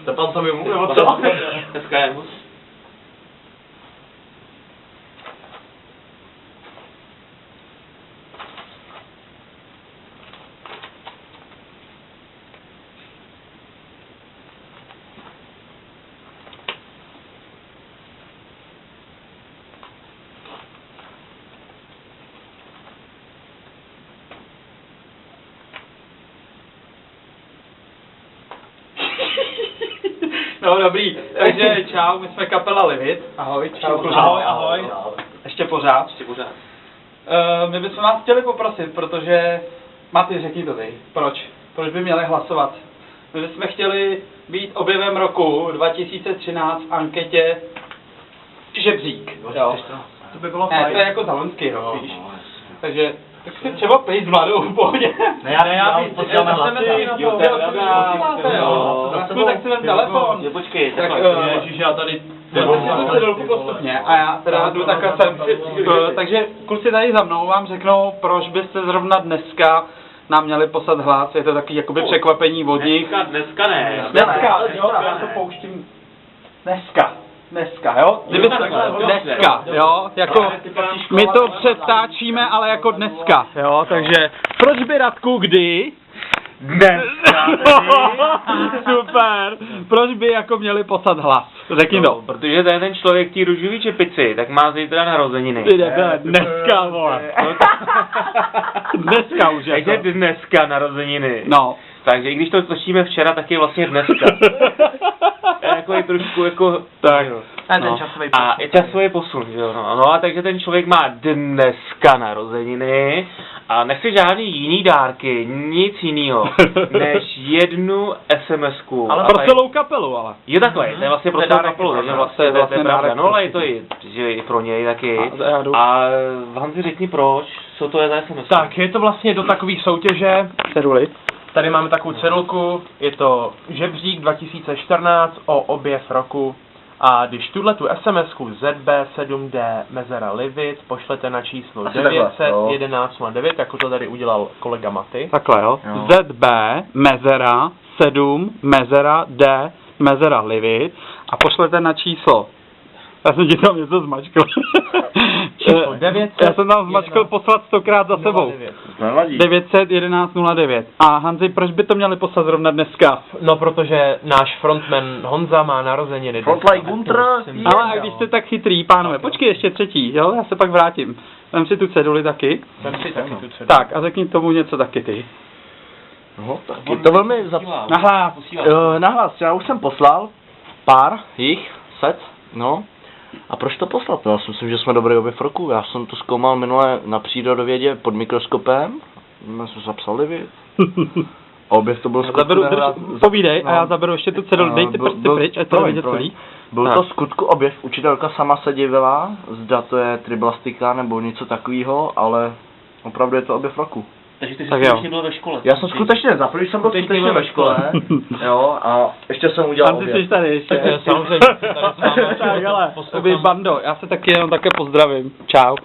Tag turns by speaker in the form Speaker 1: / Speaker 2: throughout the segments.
Speaker 1: Stepan sami mluvil o co?
Speaker 2: Dneska je mus.
Speaker 3: No dobrý, takže čau, my jsme kapela Livit. Ahoj, čau. Ahoj. Ještě pořád. My bychom vás chtěli poprosit, protože... Maty, řekni to ty. Proč? Proč by měli hlasovat? My bychom chtěli být objevem roku 2013 v anketě Žebřík. Jo.
Speaker 1: To by bylo
Speaker 3: Ne,
Speaker 1: fajn.
Speaker 3: to je jako za loňský rok, víš. Takže tak si třeba pejt s Mladou v pohodě.
Speaker 1: Ne, já bych posíláme hlasy.
Speaker 3: Tak si vem telefon.
Speaker 2: Počkej,
Speaker 3: Tak,
Speaker 1: Ježiš, já tady...
Speaker 3: postupně a já teda jdu takhle sem. Takže kluci tady za mnou vám řeknou, proč byste zrovna dneska nám měli poslat hlas. Je to taky jakoby překvapení od nich.
Speaker 2: Dneska ne.
Speaker 3: Dneska, jo, já to pouštím. Dneska, jo? Dneska, jo, jako my to přetáčíme, ale jako dneska, jo, takže proč by Radku kdy?
Speaker 2: Dneska.
Speaker 3: Super, proč by jako měli poslat hlas? Řekni to.
Speaker 2: Protože to je ten člověk tý růžový čepici, tak má zítra narozeniny.
Speaker 3: Dneska, vole. Dneska už
Speaker 2: Takže
Speaker 3: jako.
Speaker 2: dneska narozeniny.
Speaker 3: No.
Speaker 2: Takže i když to točíme včera, tak je vlastně dneska. Jako je trošku jako...
Speaker 3: Tak.
Speaker 2: No. A je časový posun, že jo, no a takže ten člověk má dneska narozeniny a nechce žádný jiný dárky, nic jinýho, než jednu SMS-ku.
Speaker 3: Ale pro celou kapelu, ale.
Speaker 2: Je takhle, to je vlastně pro celou kapelu, takže vlastně to je pravda, no ale je to i pro něj taky. A Hanzi, řekni proč, co to je za SMS?
Speaker 1: Tak, je to vlastně do takové soutěže.
Speaker 3: Ceduly.
Speaker 1: Tady máme takovou cedulku, je to Žebřík 2014 o objev roku. A když tuhletu SMS-ku ZB7D Mezera Livit pošlete na číslo 91109, jako to tady udělal kolega Maty.
Speaker 3: Takhle, jo. ZB Mezera 7 Mezera D Mezera Livit a pošlete na číslo. Já jsem ti tam něco zmačkl.
Speaker 1: Číslo 900.
Speaker 3: Já jsem tam zmačkl poslat 100krát za sebou. 91109. A Hanzi, proč by to měli poslat zrovna dneska?
Speaker 1: No, protože náš frontman Honza má narozeniny.
Speaker 4: Frontline Gunter.
Speaker 3: Ale a když jste tak chytrý, pánové, počkej ještě třetí, jo, já se pak vrátím. Vem si tu ceduli taky.
Speaker 1: Vem si taky tu ceduli.
Speaker 3: Tak a řekni tomu něco taky ty.
Speaker 4: No, tak je to velmi nahlas, já už jsem poslal pár jich, set, no. A proč to poslat? No, já si myslím, že jsme dobrý objev roku. Já jsem to zkoumal minule na přírodovědě pod mikroskopem. My jsme zapsali věc. Objev to byl
Speaker 3: povídej a já zaberu ještě tu ceduli. Dejte prostě pryč, ať to vidět celý.
Speaker 4: Byl to skutku objev, učitelka sama se divila, zda to je triblastika nebo něco takového, ale opravdu je to objev roku.
Speaker 2: Takže ty jsi skutečně byl ve škole.
Speaker 4: Já jsem skutečně, za první jsem byl skutečně ve škole, jo, a ještě jsem udělal objev.
Speaker 3: Ty jsi tady ještě.
Speaker 1: Samozřejmě.
Speaker 3: Tak ale, bando, já se taky jenom také pozdravím. Čau.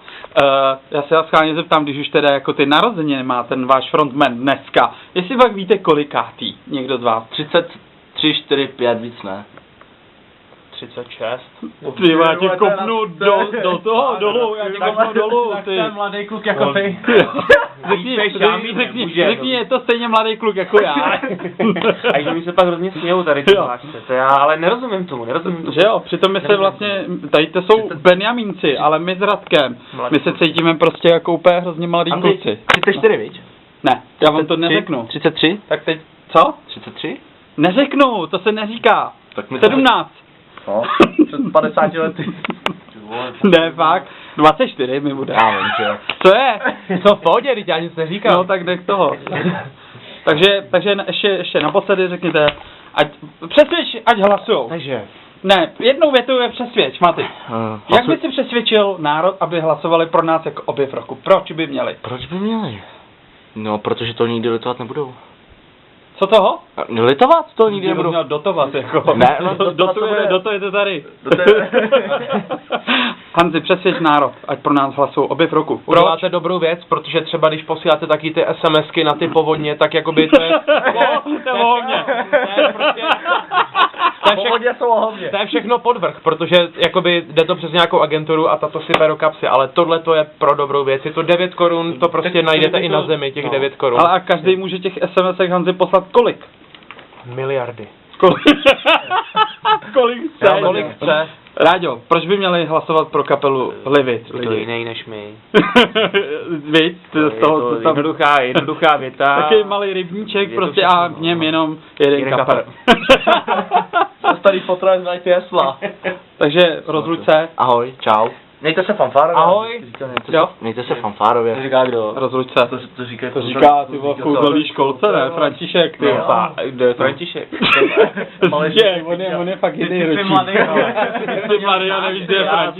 Speaker 3: Já se vás schválně zeptám, když už teda jako ty narozeniny má ten váš frontman dneska, jestli pak víte kolikátý, někdo z vás?
Speaker 4: 33, 4, 5, víc ne.
Speaker 1: 36.
Speaker 3: Ty, já tě kopnu do toho dolů, já tě kopnu dolů, ty.
Speaker 1: Tak ten mladý kluk jako ty.
Speaker 3: Řekni, je to stejně mladý kluk jako já.
Speaker 2: A že mi se pak hrozně smějou tady ty hlášce, to já ale nerozumím tomu.
Speaker 3: Že jo, přitom my se vlastně, tady to jsou Benjamínci, ale my s Radkem, my se cítíme prostě jako úplně hrozně mladý kluci.
Speaker 4: 34, víš?
Speaker 3: Ne, já vám to neřeknu.
Speaker 4: 33?
Speaker 3: Tak teď, co?
Speaker 4: 33?
Speaker 3: Neřeknu, to se neříká.
Speaker 4: Tak mi
Speaker 3: 17.
Speaker 4: No, před 50 lety.
Speaker 3: Ne, fakt. 24 mi bude.
Speaker 4: Já vím, že jo.
Speaker 3: Co je?
Speaker 1: Co v pohodě, teď já nic neříkám.
Speaker 3: No tak nech toho. takže ještě naposledy řekněte, ať hlasujou.
Speaker 4: Takže.
Speaker 3: Ne, jednou větou je přesvědč, Maty. Jak by si přesvědčil národ, aby hlasovali pro nás jako objev roku? Proč by měli?
Speaker 4: Proč by měli? No, protože to nikdy litovat nebudou.
Speaker 3: Co toho?
Speaker 4: Litovat to nikdy nebudou.
Speaker 3: Měl dotovat, jako.
Speaker 4: Ne, no,
Speaker 3: dotujete tady. Hanzi, přesvědč národ, ať pro nás hlasují objev roku.
Speaker 1: Uděláte dobrou věc, protože třeba když posíláte taky ty SMSky na ty povodně, tak jakoby to je...
Speaker 3: To je pohodně. Ne, prostě...
Speaker 4: Povodě jsou ohovně.
Speaker 1: To je všechno podvrh, protože jakoby jde to přes nějakou agenturu a tato sype do kapsy, ale tohle to je pro dobrou věc. Je to 9 korun, to prostě najdete i na zemi, těch 9 korun.
Speaker 3: Ale a každý může těch SMS-ek Hanzi poslat kolik?
Speaker 1: Miliardy.
Speaker 3: Kolik chce? Ráďo, proč by měli hlasovat pro kapelu Livit?
Speaker 2: To jiný než my.
Speaker 3: Víš, z toho tam...
Speaker 2: jednoduchá věta.
Speaker 3: Takový malý rybníček prostě a v něm jenom jeden kapel.
Speaker 4: Starý fotra znají ty hesla.
Speaker 3: Takže rozluč se.
Speaker 4: Ahoj, čau. Mějte se fanfárově.
Speaker 3: Ahoj.
Speaker 4: Mějte se fanfárově.
Speaker 2: To říká kdo?
Speaker 3: Rozluč se.
Speaker 4: To říká
Speaker 3: ty v kouzelný školce, ne? František, ty.
Speaker 2: Kdo je František?
Speaker 3: On je fakt jiný ročník. Ty mladý a nevíš, kde je František.